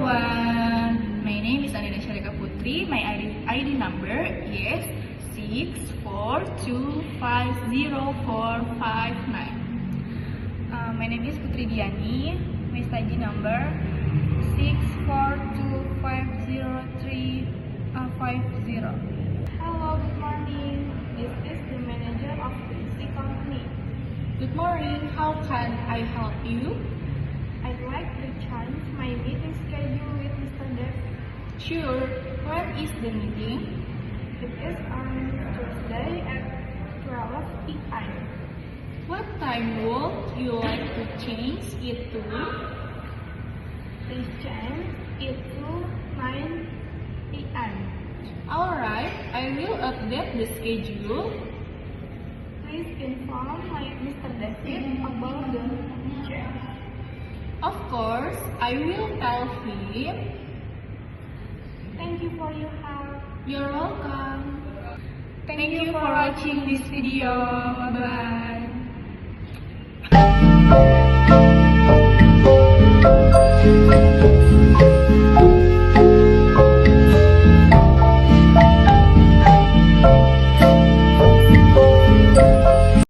everyone. My name is Anila Sharika Putri. My ID number is 642504559. My name is Putri Diani. My study number 642503550. Hello, good morning. This is the manager of the EC company. Good morning. How can I help you? I'd like to change my meeting schedule with Mr. Dev. Sure. When is the meeting? It is on Tuesday at 12 p.m. What time would you like to change it to? Please change it to 9 p.m. Alright, I will update the schedule. Please inform Mr. David about the change. Of course, I will tell him. Thank you for your help. You're welcome. Thank you for watching this video. Bye.